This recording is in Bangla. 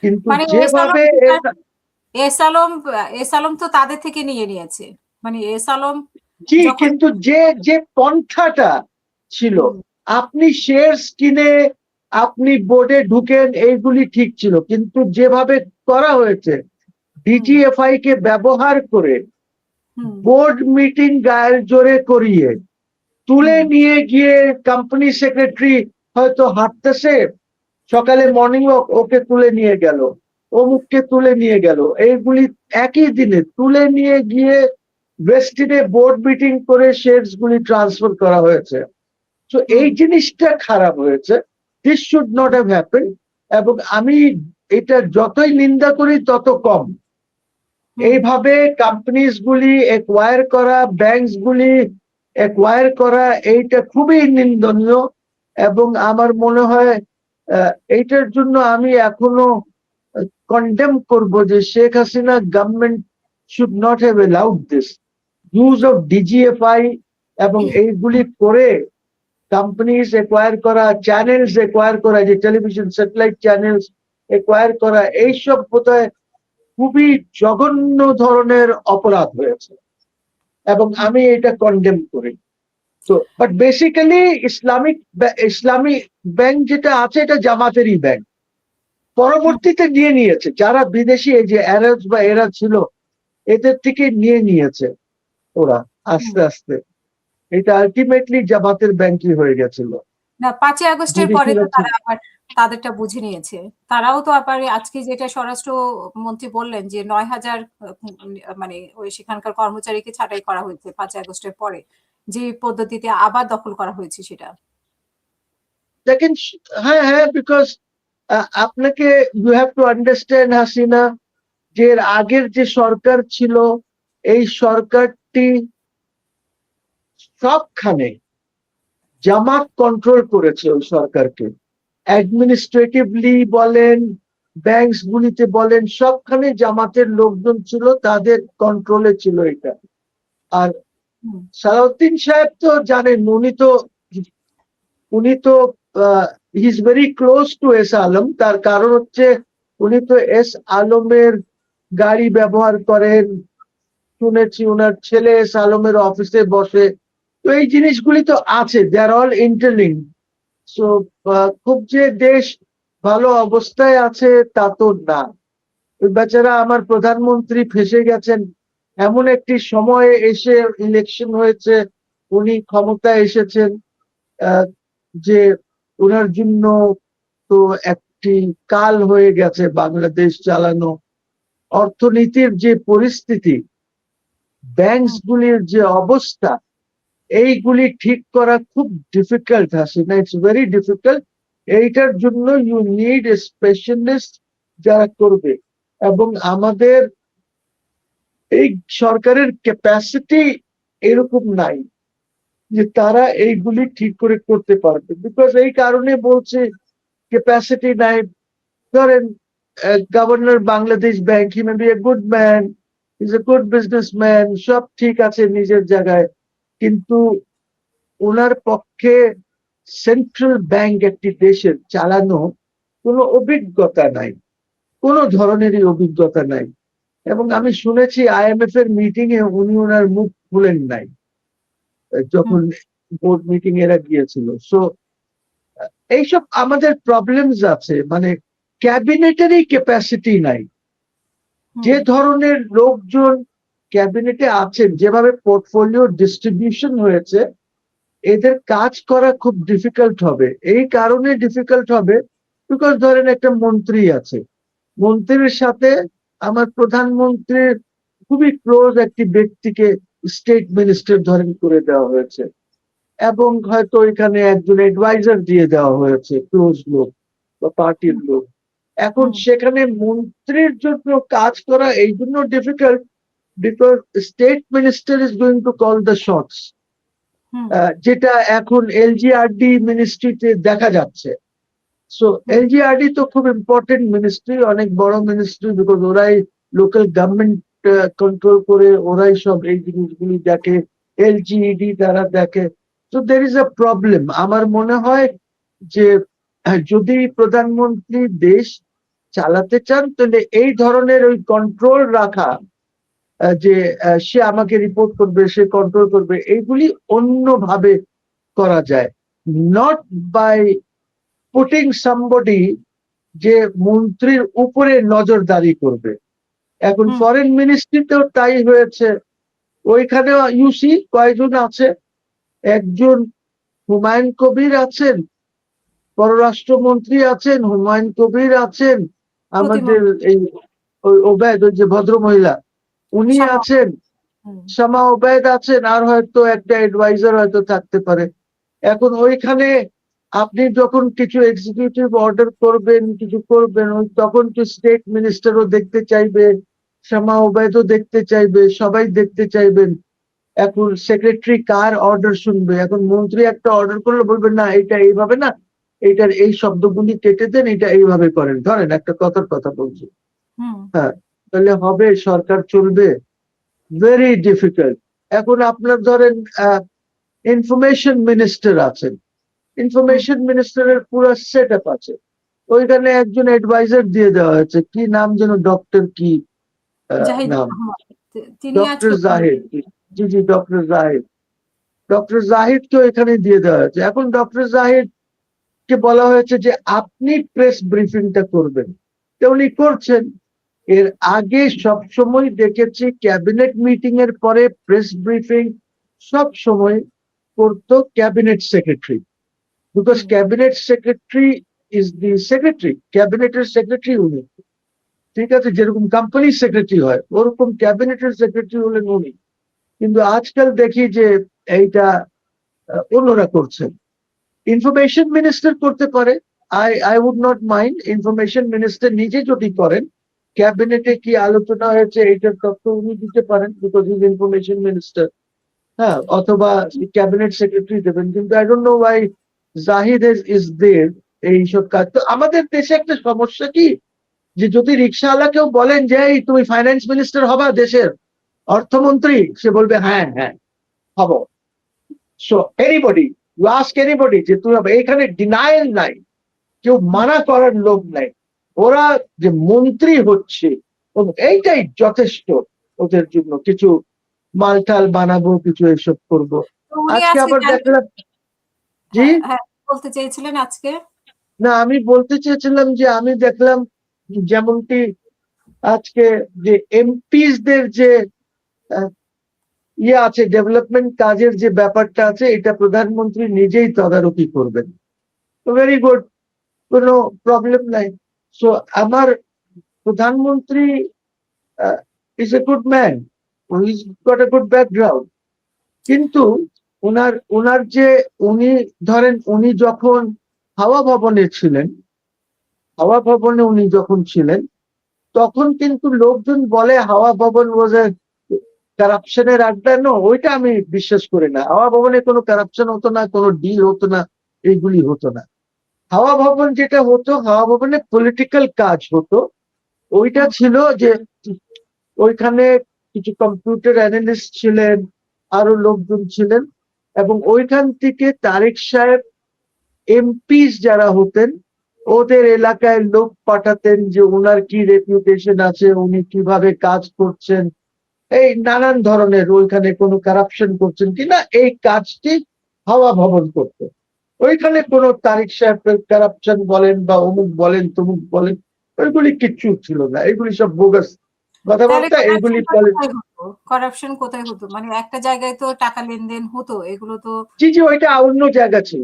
কিন্তু মানে যেভাবে এস আলম তো তাদের থেকে নিয়ে নিয়েছে, মানে এস আলম জি, যখন কিন্তু যে যে পন্থাটা ছিল, আপনি শেয়ারস কিনে আপনি বোর্ডে ঢুকেন, এইগুলি ঠিক ছিল, কিন্তু যেভাবে করা হয়েছে ডিজিএফআই কে ব্যবহার করে বোর্ড মিটিং গায়ের জোরে করিয়ে তুলে নিয়ে গিয়ে কোম্পানি সেক্রেটারি হয়তো হাঁটতেছে, সকালে মর্নিং ওয়াক, ওকে তুলে নিয়ে গেল, অমুককে তুলে নিয়ে গেল, এইগুলি একই দিনে তুলে নিয়ে গিয়ে ওয়েস্টিনে বোর্ড মিটিং করে শেয়ারস গুলি ট্রান্সফার করা হয়েছে। তো এই জিনিসটা খারাপ হয়েছে, this should not have happen. এবং আমি এটা যতই নিন্দা করি তত কম। এইভাবে কোম্পানিজ গুলি একোয়ার করা, ব্যাংকস গুলি একোয়ার করা, এইটা খুবই নিন্দনীয়। এবং আমার মনে হয় এইটার জন্য আমি এখনো কন্ডেম করব যে Sheikh Hasina government should not have allowed this use of DGFI, এবং এইগুলি করে কোম্পানিজ একোয়ার করা, চ্যানেলস একোয়ার করা, যে টেলিভিশন স্যাটেলাইট চ্যানেলস একোয়ার করা, এইসব বোধহয় খুবই জঘন্য ধরনের অপরাধ হয়েছে এবং আমি এটা কন্ডেম করি। তো বাট বেসিক্যালি ইসলামী ব্যাংক যেটা আছে এটা জামাতেরই ব্যাংক, পরবর্তীতে নিয়ে নিয়েছে যারা বিদেশি, এই যে অ্যারবস বা এরা ছিল, এদের থেকে নিয়ে নিয়েছে ওরা আস্তে আস্তে। এটা আলটিমেটলি জামাতের ব্যাংকই হয়ে গেছিল না, 5ই আগস্টের পরে তো তারা আবার তাদেরটা বুঝে নিয়েছে। তারাও তো আবার আজকে যেটা স্বরাষ্ট্র মন্ত্রী বললেন যে 9,000 মানে ওই সেখানকার কর্মচারীকে ছাঁটাই করা হয়েছে 5ই আগস্টের পরে, যে পদ্ধতিতে আবার দখল করা হয়েছে সেটা। দেখেন, হ্যাঁ হ্যাঁ, বিকজ আপনাকে you have to understand Hasina, যে এর আগের যে সরকার ছিল, এই সরকারটি সবখানে জামাত কন্ট্রোল করেছে ওই সরকারকে, অ্যাডমিনিস্ট্রেটিভলি বলেন, ব্যাংকস গুলিতে বলেন, সবখানে জামাতের লোকজন ছিল, তাদের কন্ট্রোলে ছিল এটা। আর সালাউদ্দিন সাহেব তো জানেন, উনি তো he is very close two S Alam. তার কারণ হচ্ছে উনি তো এস আলমের গাড়ি ব্যবহার করেন, শুনেছি ওনার ছেলে এস আলমের অফিসে বসে। তো এই জিনিসগুলি তো আছে, দে আর অল ইন্টারলিঙ্ক। সো খুব যে দেশ ভালো অবস্থায় আছে তা তো না। ওই বেচারা আমার প্রধানমন্ত্রী ফেসে গেছেন এমন একটি সময়ে এসে, ইলেকশন হয়েছে, উনি ক্ষমতায় এসেছেন, যে ওনার জন্য তো একটি কাল হয়ে গেছে বাংলাদেশ চালানো। অর্থনীতির যে পরিস্থিতি, ব্যাংকস গুলির যে অবস্থা, এইগুলি ঠিক করা খুব difficult Hasina, it's very difficult. এইটার জন্য ইউ নিড এ স্পেশালিস্ট যারা করবে, এবং আমাদের এই সরকারের ক্যাপাসিটি এরকম নাই যে তারা এইগুলি ঠিক করে করতে পারবে। বিকজ এই কারণে বলছে ক্যাপাসিটি নাই। ধরেন governor Bangladesh bank, he may B a good man, is a good businessman, সব ঠিক আছে নিজের জায়গায়, কিন্তু ওনার পক্ষে সেন্ট্রাল ব্যাংক একটি দেশের চালানো কোনো অভিজ্ঞতা নাই, কোনো ধরনেরই অভিজ্ঞতা নাই। এবং আমি শুনেছি আইএমএফ এর মিটিং এ উনি ওনার মুখ খুলেন নাই যখন বোর্ড মিটিং এরা গিয়েছিল। সো এইসব আমাদের প্রবলেমস আছে, মানে ক্যাবিনেটেরই ক্যাপাসিটি নাই। যে ধরনের লোকজন ক্যাবিনেটে আছেন, যেভাবে পোর্টফোলিও ডিস্ট্রিবিউশন হয়েছে, এদের কাজ করা খুব ডিফিকাল্ট হবে। এই কারণে ডিফিকাল্ট হবে বিকজ ধরেন একটা মন্ত্রী আছে, মন্ত্রীর সাথে আমার প্রধানমন্ত্রীর খুবই ক্লোজ একটি ব্যক্তিকে স্টেট মিনিস্টার ধরেন করে দেওয়া হয়েছে, এবং হয়তো এখানে একজন অ্যাডভাইজার দিয়ে দেওয়া হয়েছে, ক্লোজ লোক বা পার্টির লোক। এখন সেখানে মন্ত্রীর জন্য কাজ করা এই জন্য difficult because state minister is going to call the shots, যেটা এখন এলজিআরডি মিনিস্ট্রিতে দেখা যাচ্ছে। সো এলজিআরডি তো খুব ইম্পর্টেন্ট মিনিস্ট্রি, অনেক বড় মিনিস্ট্রি, বিকজ ওরাই লোকাল গভর্নমেন্ট কন্ট্রোল করে, ওরাই সব এই জিনিসগুলি দেখে, এলজিইডি তারা দেখে। তো দের ইজ আ প্রবলেম। আমার মনে হয় যে যদি প্রধানমন্ত্রী দেশ চালাতে চান তাহলে এই ধরনের ওই কন্ট্রোল রাখা, যে সে আমাকে রিপোর্ট করবে, সে কন্ট্রোল করবে, এইগুলি অন্যভাবে করা যায়, নট বাই পুটিং সামবডি যে মন্ত্রীর উপরে নজরদারি করবে। এখন ফরেন মিনিস্ট্রিতেও তাই হয়েছে, ওইখানে ইউসি কয়জন আছে, একজন হুমায়ুন কবির আছেন, পররাষ্ট্রমন্ত্রী আছেন, হুমায়ুন কবির আছেন, আমাদের এই ওবায়দ, ওই যে ভদ্র মহিলা উনি আছেন, শামা ওবায়দ আছেন, আর হয়তো একটা অ্যাডভাইজার হয়তো থাকতে পারে। এখন ওইখানে আপনি যখন কিছু এক্সিকিউটিভ অর্ডার করবেন, কিছু করবেন, তখন কি স্টেট মিনিস্টারও দেখতে চাইবে, শামা ওবায়দও দেখতে চাইবে, সবাই দেখতে চাইবেন। এখন সেক্রেটারি কার অর্ডার শুনবে? এখন মন্ত্রী একটা অর্ডার করলে বলবেন না এটা এইভাবে না, এইটার এই শব্দগুলি কেটে দেন, এটা এইভাবে করেন, ধরেন একটা কথার কথা বলছি, হ্যাঁ, তাহলে হবে? সরকার চলবে? Very difficult. এখন আপনার ধরেন ইনফরমেশন মিনিস্টার আছেন, ইনফরমেশন মিনিস্টারের পুরো সেট আপ আছে, ওইখানে একজন অ্যাডভাইজার দিয়ে দেওয়া হয়েছে, কি নাম যেন, ডক্টর কি নাম, ডক্টর জাহিদ, জি জি ডক্টর জাহিদ, ডক্টর জাহিদকে এখানে দিয়ে দেওয়া হয়েছে। এখন ডক্টর জাহিদ কে বলা হয়েছে যে আপনি প্রেস ব্রিফিংটা করবেন, তো উনি করছেন। এর আগে সব সময় দেখেছি ক্যাবিনেট মিটিং এর পরে প্রেস ব্রিফিং সব সময় করতো cabinet secretary, because cabinet secretary is the secretary, ক্যাবিনেটের সেক্রেটারি উনি, ঠিক আছে, যেরকম কোম্পানি সেক্রেটারি হয় ওরকম ক্যাবিনেটের সেক্রেটারি হলেন উনি। কিন্তু আজকাল দেখি যে এইটা অন্যরা করছেন। ইনফরমেশন মিনিস্টার করতে পারে, I would not mind, information minister নিজে যদি করেন, ক্যাবিনেটে কি আলোচনা হয়েছে এইটার তথ্য উনি দিতে পারেন, বিকজ ইজ ইনফরমেশন মিনিস্টার, হ্যাঁ, অথবা ক্যাবিনেট সেক্রেটারি দেবেন। কিন্তু I don't know why Zahid is there এইসব কাজ। তো আমাদের দেশে একটা সমস্যা কি, যে যদি রিক্সাওয়ালাকেও বলেন যে এই তুমি ফাইন্যান্স মিনিস্টার হবা, দেশের অর্থমন্ত্রী, সে বলবে হ্যাঁ হ্যাঁ হব। So anybody, you ask anybody যে তুমি হবে, এখানে ডিনায়াল নাই, কেউ মানা করার লোক নাই, ওরা যে মন্ত্রী হচ্ছে এইটাই যথেষ্ট ওদের জন্য, কিছু মালটাল বানাবো, কিছু এসব করবো। আজকে আবার দেখলাম, জি বলতে চেয়েছিলেন আজকে? না, আমি বলতে চেয়েছিলাম যে আমি দেখলাম যেমনটি আজকে যে এমপিসদের যে ইয়ে আছে, ডেভেলপমেন্ট কাজের যে ব্যাপারটা আছে, এটা প্রধানমন্ত্রী নিজেই তদারকি করবেন। তো ভেরি গুড, কোনো প্রবলেম নাই। সো আমার প্রধানমন্ত্রী is a good man, is got a good background, কিন্তু ওনার যে উনি ধরেন উনি যখন হাওয়া ভবনে ছিলেন, হাওয়া ভবনে উনি যখন ছিলেন তখন কিন্তু লোকজন বলে হাওয়া ভবন ওয়াজ এ কারাপশনের আড্ডা। নো, ওইটা আমি বিশ্বাস করি না। হাওয়া ভবনে কোনো কারাপশন হতো না, কোনো ডিল হতো না, এইগুলি হতো না। হাওয়া ভবন যেটা হতো, হাওয়া ভবনে পলিটিক্যাল কাজ হতো। ওইটা ছিল যে ওইখানে কিছু কম্পিউটার অ্যানালিস্ট ছিলেন, আরো লোকজন ছিলেন, এবং ওইখান থেকে তারেক সাহেব এমপিস যারা হতেন ওদের এলাকায় লোক পাঠাতেন যে ওনার কি রেপুটেশন আছে, উনি কিভাবে কাজ করছেন, এই নানান ধরনের, ওইখানে কোনো কারাপশন করছেন কিনা, এই কাজটি হাওয়া ভবন করত। ওইখানে কোনো তারিক সাহেবের কারাপশন বলেন বা অমুক বলেন তমুক বলেন, ওইগুলি কিচ্ছু ছিল না, এগুলি সব বোগাস কথাবার্তা, এগুলি কারাপশন কোথায় হতো? মানে একটা জায়গায় তো টাকা লেনদেন হতো, এগুলো তো। জি জি, ওইটা অন্য জায়গা ছিল,